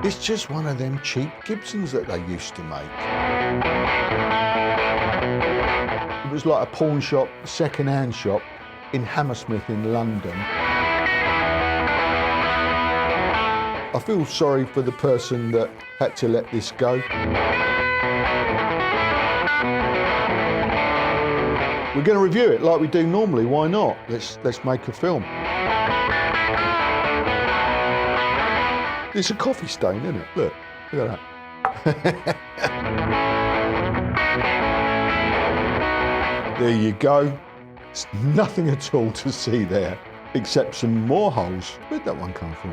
It's just one of them cheap Gibsons that they used to make. It was like a pawn shop, second-hand shop in Hammersmith in London. I feel sorry for the person that had to let this go. We're going to review it like we do normally. Why not? Let's make a film. It's a coffee stain, isn't it? Look at that. There you go. It's nothing at all to see there, except some more holes. Where'd that one come from?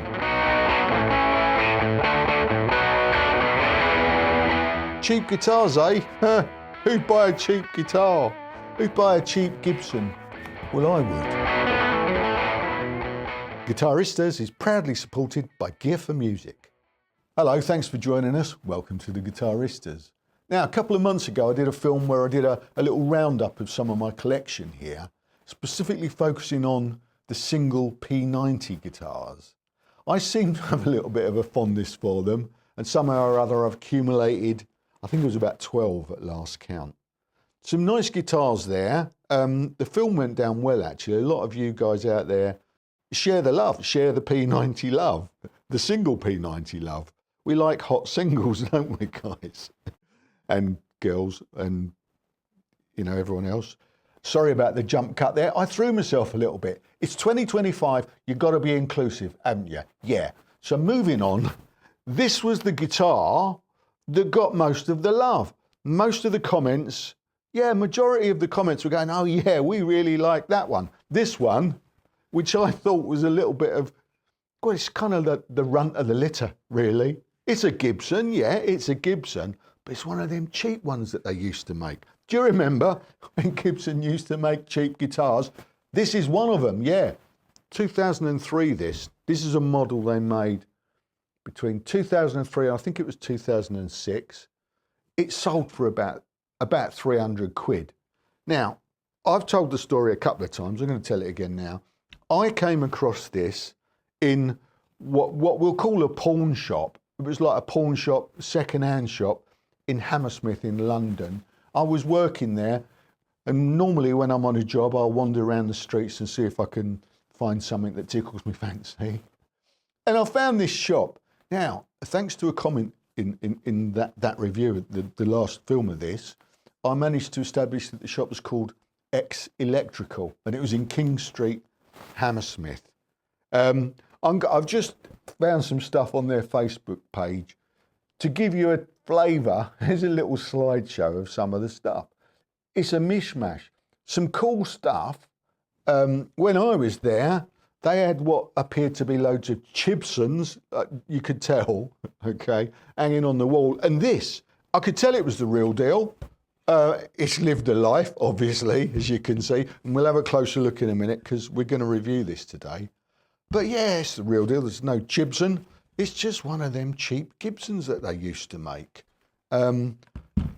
Cheap guitars, eh? Who'd buy a cheap guitar? Who'd buy a cheap Gibson? Well, I would. Guitaristas is proudly supported by Gear for Music. Hello, thanks for joining us. Welcome to the Guitaristas. Now, a couple of months ago, I did a film where I did a little roundup of some of my collection here, specifically focusing on the single P90 guitars. I seem to have a little bit of a fondness for them, and somehow or other I've accumulated, I think it was about 12 at last count. Some nice guitars there. The film went down well, actually. A lot of you guys out there share the love, share the P90 love, the single P90 love. We like hot singles, don't we, guys? And girls and, you know, everyone else. Sorry about the jump cut there. I threw myself a little bit. It's 2025. You've got to be inclusive, haven't you? Yeah. So moving on, this was the guitar that got most of the love. Most of the comments, yeah, majority of the comments were going, oh yeah, we really like that one. This one, which I thought was a little bit of, well, it's kind of the runt of the litter, really. It's a Gibson, yeah, it's a Gibson. But it's one of them cheap ones that they used to make. Do you remember when Gibson used to make cheap guitars? This is one of them, yeah. 2003 this. This is a model they made between 2003 and I think it was 2006. It sold for about 300 quid. Now, I've told the story a couple of times. I'm going to tell it again now. I came across this in what we'll call a pawn shop. It was like a pawn shop, second-hand shop in Hammersmith in London. I was working there, and normally when I'm on a job, I'll wander around the streets and see if I can find something that tickles me fancy. And I found this shop. Now, thanks to a comment in that review, the last film of this, I managed to establish that the shop was called X Electrical, and it was in King Street, Hammersmith. I've just found some stuff on their Facebook page. To give you a flavour, here's a little slideshow of some of the stuff. It's a mishmash. Some cool stuff. When I was there, they had what appeared to be loads of Gibsons, you could tell, okay, hanging on the wall. And this, I could tell it was the real deal. It's lived a life, obviously, as you can see. And we'll have a closer look in a minute because we're going to review this today. But yeah, it's the real deal. There's no Gibson. It's just one of them cheap Gibsons that they used to make.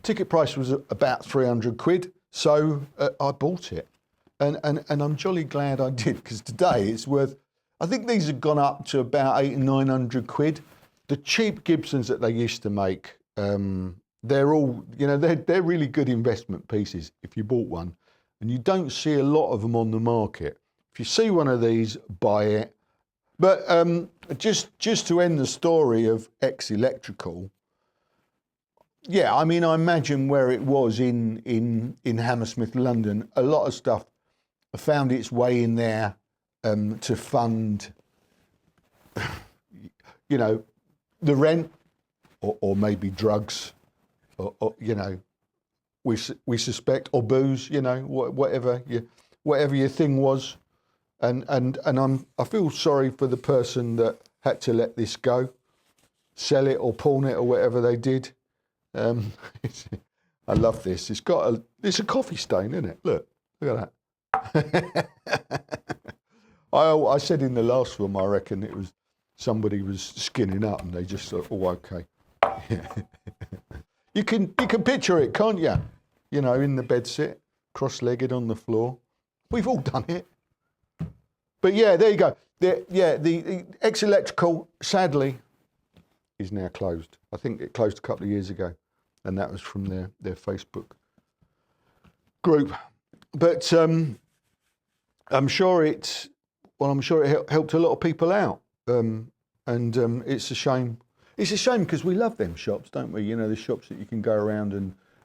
Ticket price was about 300 quid, so I bought it. And I'm jolly glad I did, because today it's worth, I think these have gone up to about 800 and 900 quid. The cheap Gibsons that they used to make, they're all, you know, they're really good investment pieces if you bought one. And you don't see a lot of them on the market. If you see one of these, buy it. But just to end the story of X Electrical, yeah, I mean, I imagine where it was in Hammersmith, London, a lot of stuff found its way in there to fund, you know, the rent or maybe drugs, or you know, we suspect, or booze, you know, whatever your thing was. And I feel sorry for the person that had to let this go, sell it or pawn it or whatever they did. I love this. It's a coffee stain, isn't it? Look at that. I said in the last film, I reckon it was somebody was skinning up and they just thought, oh, okay. You can picture it, can't you? You know, in the bedsit, cross-legged on the floor. We've all done it. But yeah, there you go. The X Electrical, sadly, is now closed. I think it closed a couple of years ago, and that was from their Facebook group. But I'm sure it helped a lot of people out, and it's a shame. It's a shame because we love them shops, don't we? You know, the shops that you can go around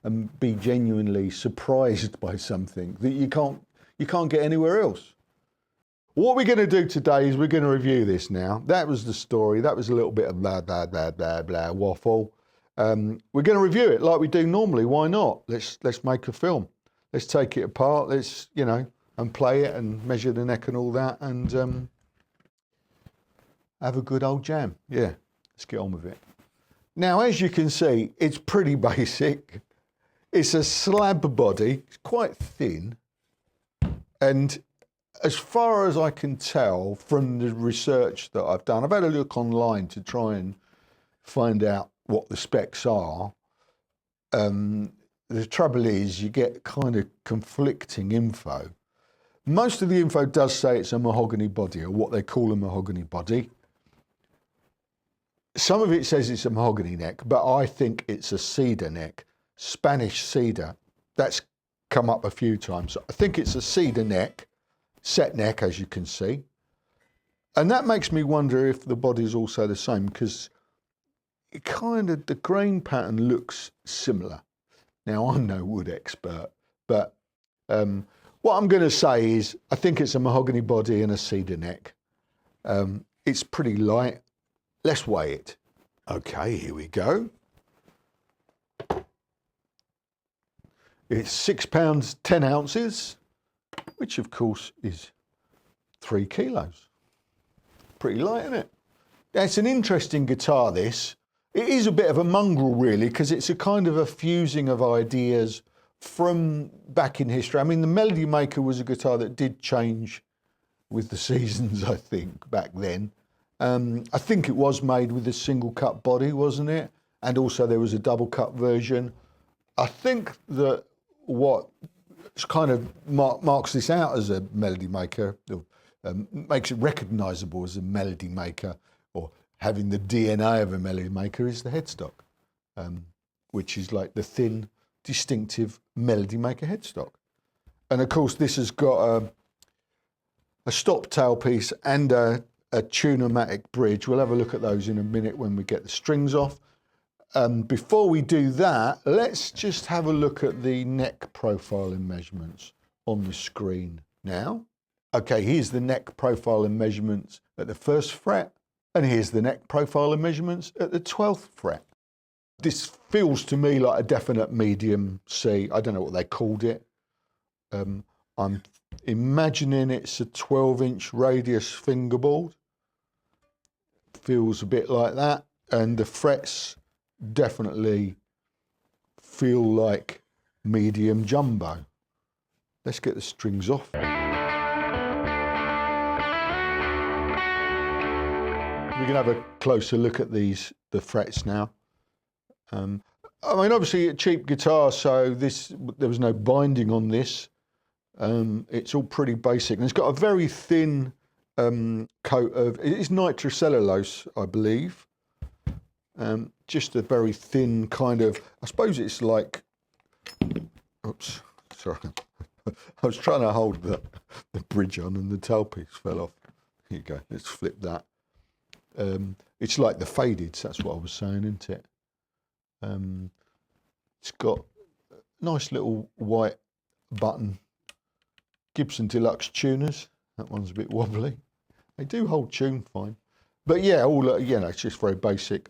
and be genuinely surprised by something that you can't get anywhere else. What we're going to do today is we're going to review this now. That was the story. That was a little bit of blah, blah, blah, blah, blah, waffle. We're going to review it like we do normally. Why not? Let's make a film. Let's take it apart. Let's, you know, and play it and measure the neck and all that and have a good old jam. Yeah, let's get on with it. Now, as you can see, it's pretty basic. It's a slab body. It's quite thin. And as far as I can tell from the research that I've done, I've had a look online to try and find out what the specs are. The trouble is you get kind of conflicting info. Most of the info does say it's a mahogany body, or what they call a mahogany body. Some of it says it's a mahogany neck, but I think it's a cedar neck, Spanish cedar. That's come up a few times. I think it's a cedar neck, set neck, as you can see. And that makes me wonder if the body is also the same, because it kind of, the grain pattern looks similar. Now, I'm no wood expert, but what I'm going to say is I think it's a mahogany body and a cedar neck. It's pretty light. Let's weigh it. Okay, here we go. It's 6 pounds, 10 ounces, which of course is 3 kilos. Pretty light, isn't it? It's an interesting guitar, this. It is a bit of a mongrel, really, because it's a kind of a fusing of ideas from back in history. I mean, the Melody Maker was a guitar that did change with the seasons, I think, back then. I think it was made with a single cut body, wasn't it? And also there was a double cut version. I think that what kind of marks this out as a Melody Maker, makes it recognisable as a Melody Maker, or having the DNA of a Melody Maker, is the headstock, which is like the thin, distinctive Melody Maker headstock. And of course this has got a stop tailpiece and a Tune-o-matic bridge. We'll have a look at those in a minute when we get the strings off. Before we do that, let's just have a look at the neck profiling measurements on the screen now. Okay, here's the neck profiling measurements at the 1st fret, and here's the neck profiling measurements at the 12th fret. This feels to me like a definite medium C. I don't know what they called it. I'm imagining it's a 12-inch radius fingerboard. Feels a bit like that, and the frets definitely feel like medium jumbo. Let's get the strings off. We're going to have a closer look at the frets now. I mean, obviously a cheap guitar, so there was no binding on this. It's all pretty basic, and it's got a very thin coat of, it's nitrocellulose, I believe. Just a very thin kind of, I suppose it's like, oops, sorry. I was trying to hold the bridge on and the tailpiece fell off. Here you go, let's flip that. It's like the fadeds, that's what I was saying, isn't it? It's got a nice little white button. Gibson Deluxe tuners. That one's a bit wobbly. They do hold tune fine. But yeah, all you know, it's just very basic.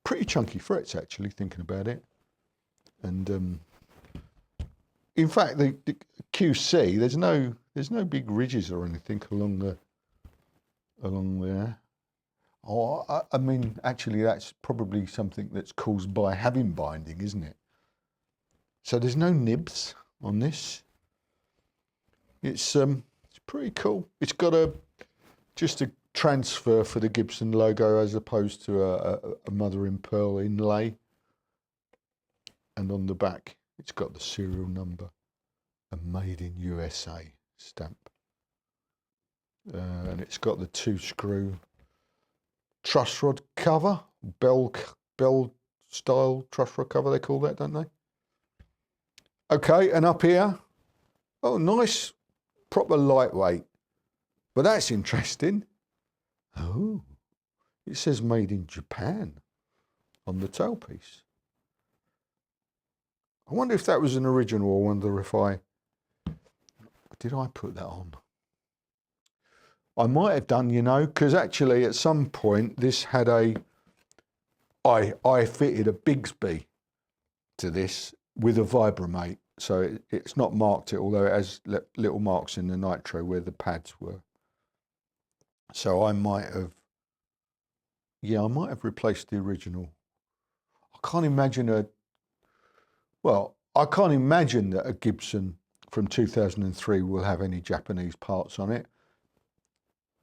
Pretty chunky frets, actually, thinking about it. And in fact, the QC, there's no big ridges or anything along there. Oh, I mean, actually, that's probably something that's caused by having binding, isn't it? So there's no nibs on this. It's pretty cool. It's got just a transfer for the Gibson logo as opposed to a mother in pearl inlay. And on the back, it's got the serial number, a made in USA stamp. And it's got the 2-screw truss rod cover, bell style truss rod cover, they call that, don't they? Okay, and up here, oh, nice, proper lightweight. But that's interesting. Oh, it says made in Japan on the tailpiece. I wonder if that was an original, or wonder if did I put that on? I might have done, you know, because actually at some point this had I fitted a Bigsby to this with a Vibramate. So it's not marked it, although it has little marks in the nitro where the pads were. So I might have, yeah, I might have replaced the original. I can't imagine I can't imagine that a Gibson from 2003 will have any Japanese parts on it.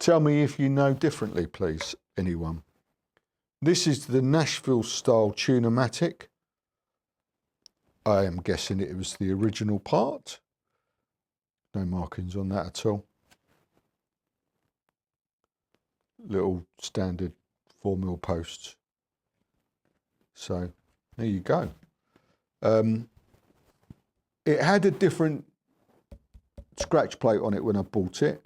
Tell me if you know differently, please, anyone. This is the Nashville style Tune-o-matic. I am guessing it was the original part. No markings on that at all. Little standard 4mm posts. So there you go. It had a different scratch plate on it when I bought it.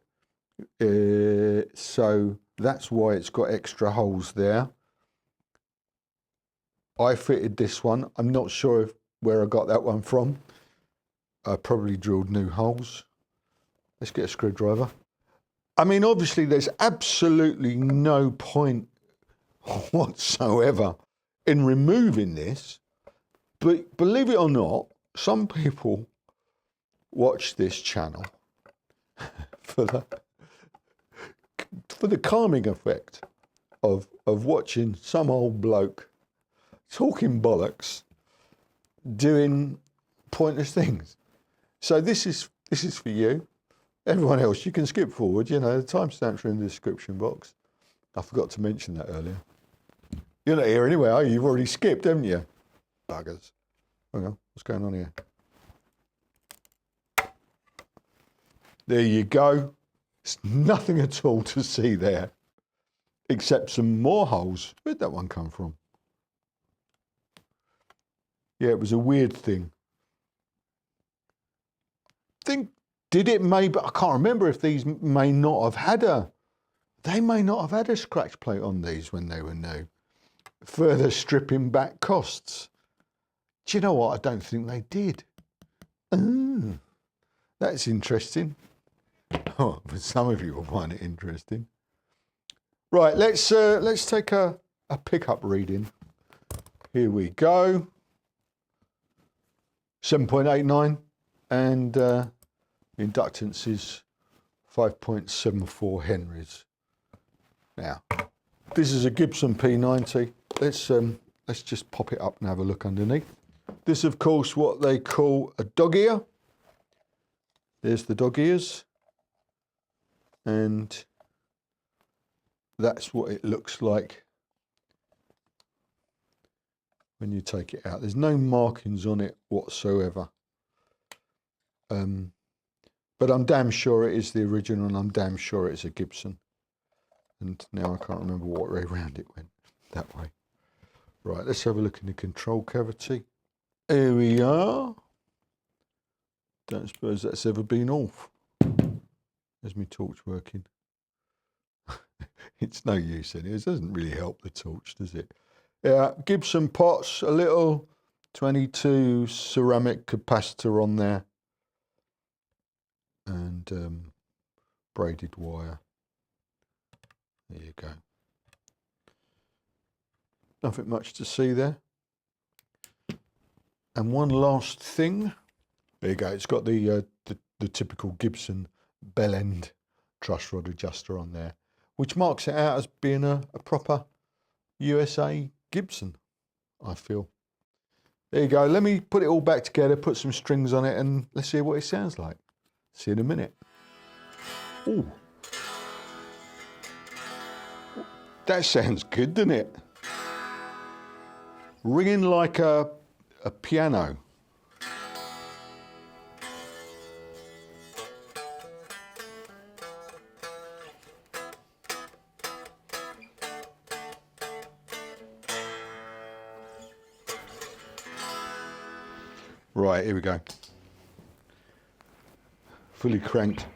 So that's why it's got extra holes there. I fitted this one. I'm not sure where I got that one from. I probably drilled new holes. Let's get a screwdriver. I mean, obviously there's absolutely no point whatsoever in removing this, but believe it or not, some people watch this channel for the calming effect of watching some old bloke talking bollocks doing pointless things. So this is for you. Everyone else, you can skip forward. You know, the timestamps are in the description box. I forgot to mention that earlier. You're not here anyway, are you? You've already skipped, haven't you? Buggers. Hang on, what's going on here? There you go. There's nothing at all to see there, except some more holes. Where'd that one come from? Yeah, it was a weird thing. Did it maybe, I can't remember if these may not have had they may not have had a scratch plate on these when they were new. Further stripping back costs. Do you know what? I don't think they did. That's interesting. Oh, but some of you will find it interesting. Right, let's take a pickup reading. Here we go. 7.89 and inductance is 5.74 Henrys. Now, this is a Gibson P90. Let's just pop it up and have a look underneath. This, of course, what they call a dog ear. There's the dog ears. And that's what it looks like when you take it out. There's no markings on it whatsoever. But I'm damn sure it is the original, and I'm damn sure it's a Gibson. And now I can't remember what way round it went. That way. Right, let's have a look in the control cavity. Here we are. Don't suppose that's ever been off. There's my torch working. It's no use in it. It doesn't really help the torch, does it? Yeah, Gibson pots, a little 22 ceramic capacitor on there. And braided wire. There you go. Nothing much to see there. And one last thing. There you go. It's got the typical Gibson bell end truss rod adjuster on there, which marks it out as being a proper USA Gibson, I feel. There you go. Let me put it all back together, put some strings on it, and let's see what it sounds like. See you in a minute. Ooh. That sounds good, doesn't it? Ringing like a piano. Right, here we go. Fully cranked.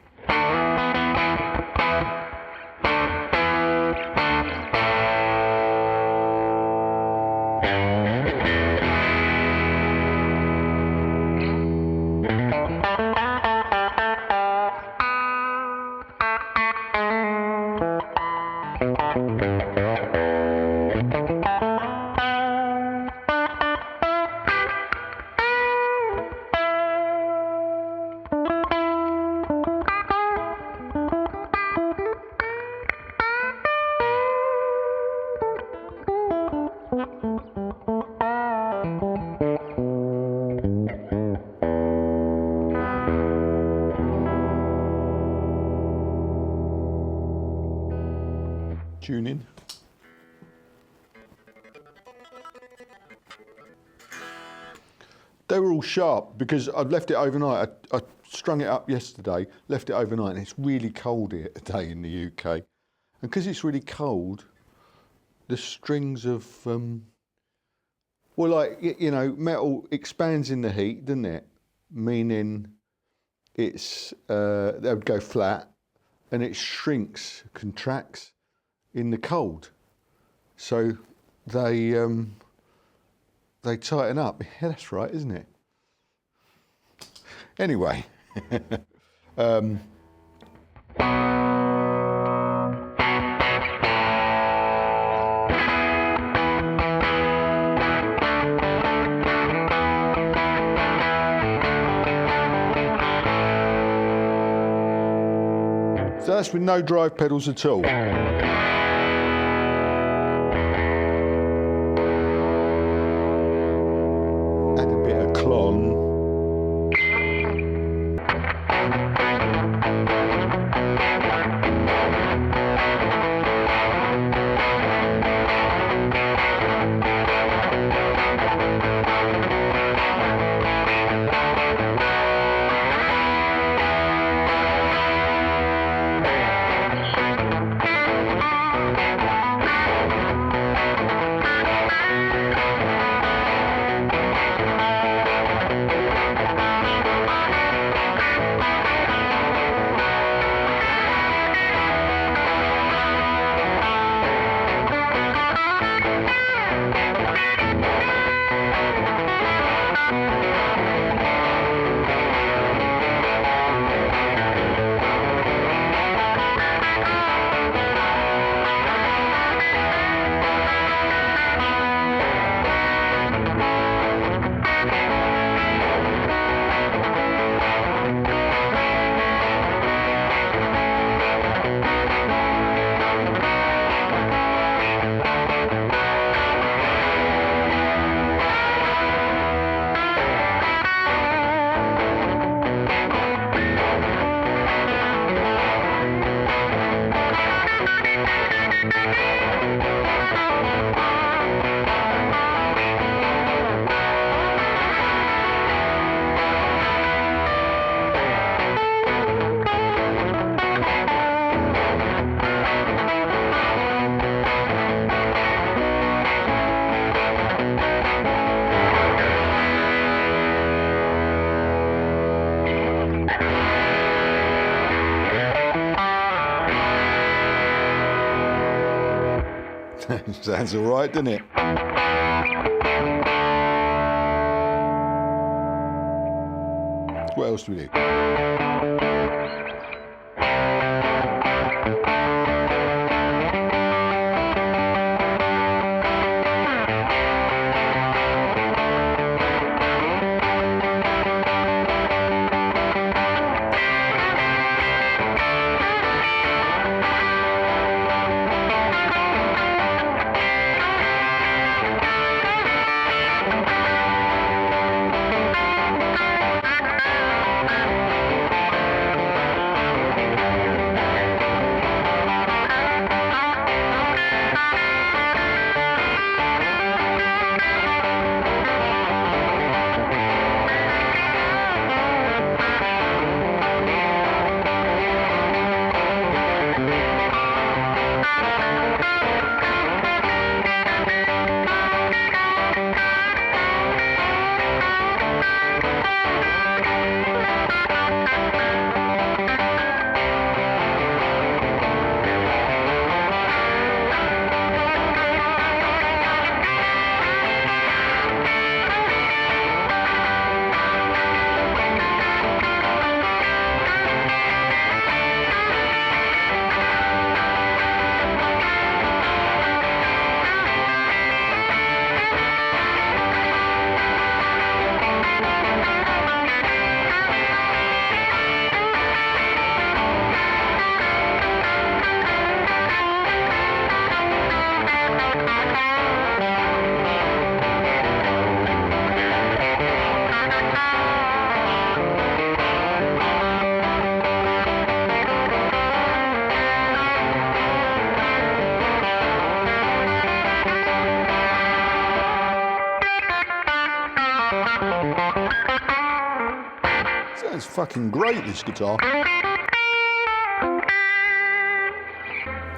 Tuning. They were all sharp because I'd left it overnight. I strung it up yesterday, left it overnight, and it's really cold here today in the UK. And because it's really cold, the strings of, well, like, you know, metal expands in the heat, doesn't it? Meaning it's, they would go flat, and it shrinks, contracts in the cold. So they tighten up. Yeah, that's right, isn't it? Anyway. So that's with no drive pedals at all. Sounds all right, doesn't it? What else do we do? fucking great, this guitar.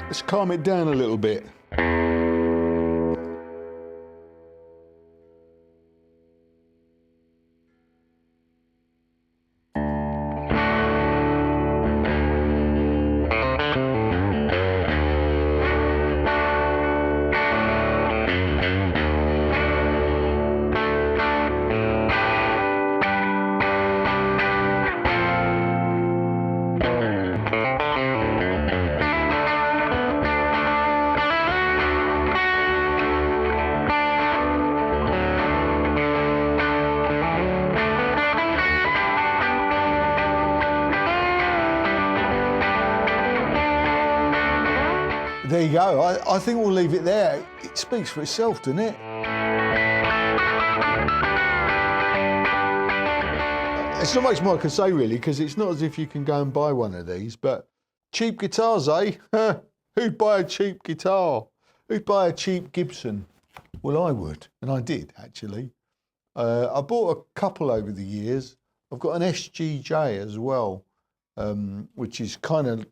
Let's calm it down a little bit. There you go. I think we'll leave it there. It speaks for itself, doesn't it? It's not much more I can say, really, because it's not as if you can go and buy one of these, but cheap guitars, eh? Who'd buy a cheap guitar? Who'd buy a cheap Gibson? Well, I would, and I did, actually. I bought a couple over the years. I've got an SGJ as well, which is kind of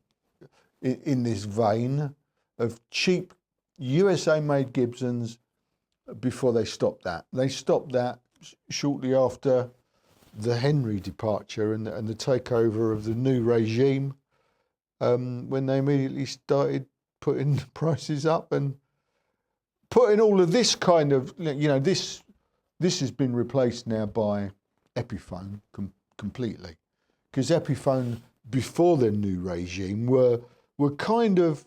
in this vein of cheap USA-made Gibsons before they stopped that. They stopped that shortly after the Henry departure and the takeover of the new regime, when they immediately started putting the prices up and putting all of this kind of, you know, this has been replaced now by Epiphone completely. Because Epiphone, before the new regime, were kind of,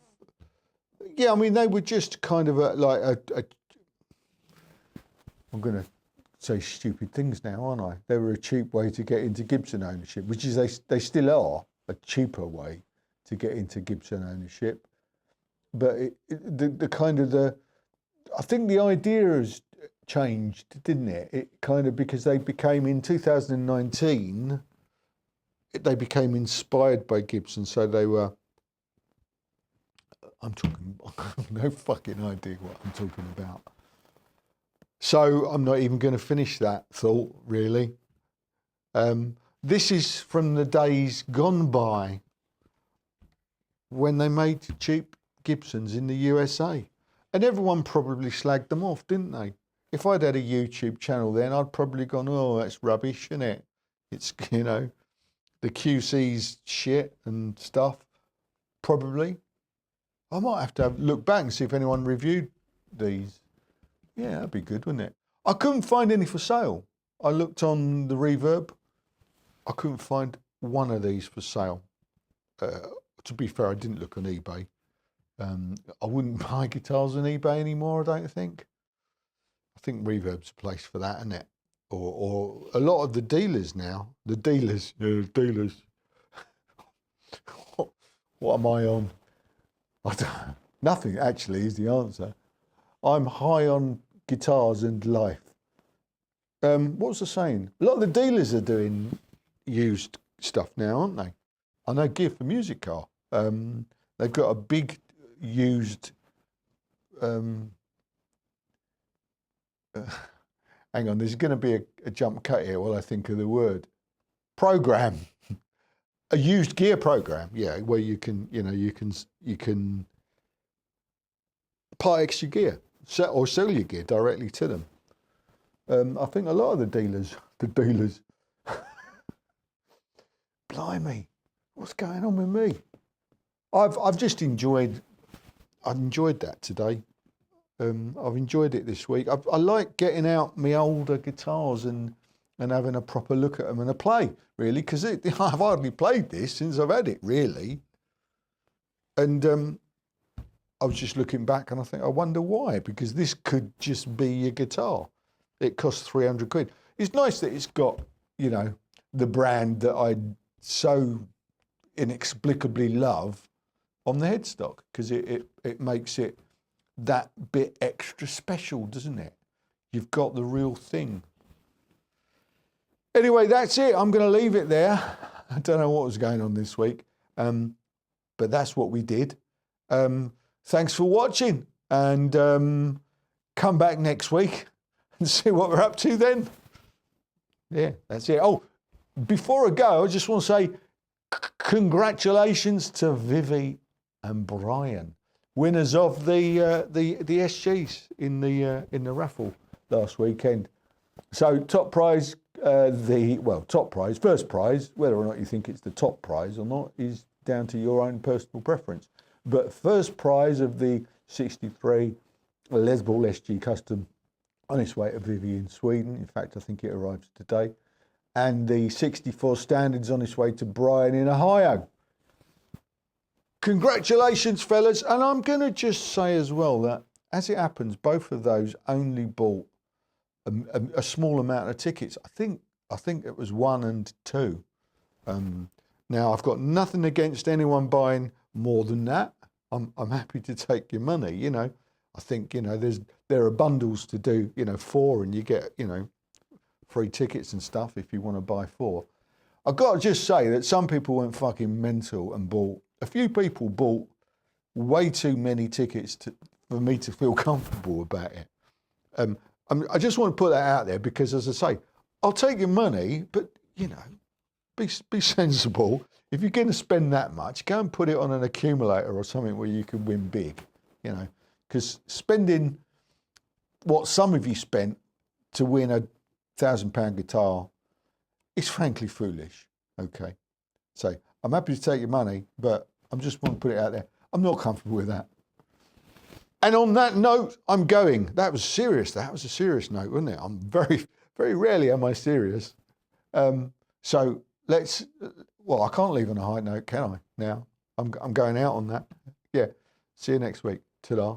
yeah, I mean, they were just kind of I'm going to say stupid things now, aren't I? They were a cheap way to get into Gibson ownership, which is they still are a cheaper way to get into Gibson ownership. But I think the idea has changed, didn't it? It kind of, because they became, in 2019, they became inspired by Gibson, so they were, I have no fucking idea what I'm talking about. So I'm not even going to finish that thought, really. This is from the days gone by when they made cheap Gibsons in the USA. And everyone probably slagged them off, didn't they? If I'd had a YouTube channel then, I'd probably gone, oh, that's rubbish, isn't it? It's, you know, the QC's shit and stuff, probably. I might have to look back and see if anyone reviewed these. Yeah, that'd be good, wouldn't it? I couldn't find any for sale. I looked on the Reverb. I couldn't find one of these for sale. To be fair, I didn't look on eBay. I wouldn't buy guitars on eBay anymore, I don't think. I think Reverb's a place for that, isn't it? Or a lot of the dealers now. The dealers. What am I on? Nothing, actually, is the answer. I'm high on guitars and life. What was I saying? A lot of the dealers are doing used stuff now, aren't they? I know Gear for Music Car. They've got a big used... hang on, there's going to be a jump cut here while I think of the word. Program. A used gear program, yeah, where you can, you can part X your gear, or sell your gear directly to them. I think a lot of the dealers, blimey, what's going on with me? I've just enjoyed that today. I've enjoyed it this week. I like getting out my older guitars and having a proper look at them and a play, really, because I've hardly played this since I've had it, really. And I was just looking back and I think, I wonder why, because this could just be your guitar. It costs 300 quid. It's nice that it's got, the brand that I so inexplicably love on the headstock, because it makes it that bit extra special, doesn't it? You've got the real thing. Anyway, that's it. I'm going to leave it there. I don't know what was going on this week, but that's what we did. Thanks for watching, and come back next week and see what we're up to then. Yeah, that's it. Oh, before I go, I just want to say congratulations to Vivi and Brian, winners of the SGs in the raffle last weekend. So top prize, top prize, first prize, whether or not you think it's the top prize or not, is down to your own personal preference. But first prize of the 63 Les Paul SG Custom on its way to Vivi in Sweden. In fact, I think it arrives today. And the 64 Standards on its way to Brian in Ohio. Congratulations, fellas. And I'm going to just say as well that, as it happens, both of those only bought a small amount of tickets. I think it was 1 and 2. Now, I've got nothing against anyone buying more than that. I'm happy to take your money, you know. I think, you know, there are bundles to do, you know, 4, and you get, you know, free tickets and stuff if you want to buy 4. I've got to just say that some people went fucking mental and a few people bought way too many tickets for me to feel comfortable about it. I just want to put that out there because, as I say, I'll take your money, but, you know, be sensible. If you're going to spend that much, go and put it on an accumulator or something where you can win big, you know, because spending what some of you spent to win a £1,000 guitar is frankly foolish, okay? So I'm happy to take your money, but I just want to put it out there. I'm not comfortable with that. And on that note, I'm going. That was serious. That was a serious note, wasn't it? I'm very, very rarely am I serious. So let's, well, I can't leave on a high note, can I? Now, I'm going out on that. Yeah, see you next week. Ta-da.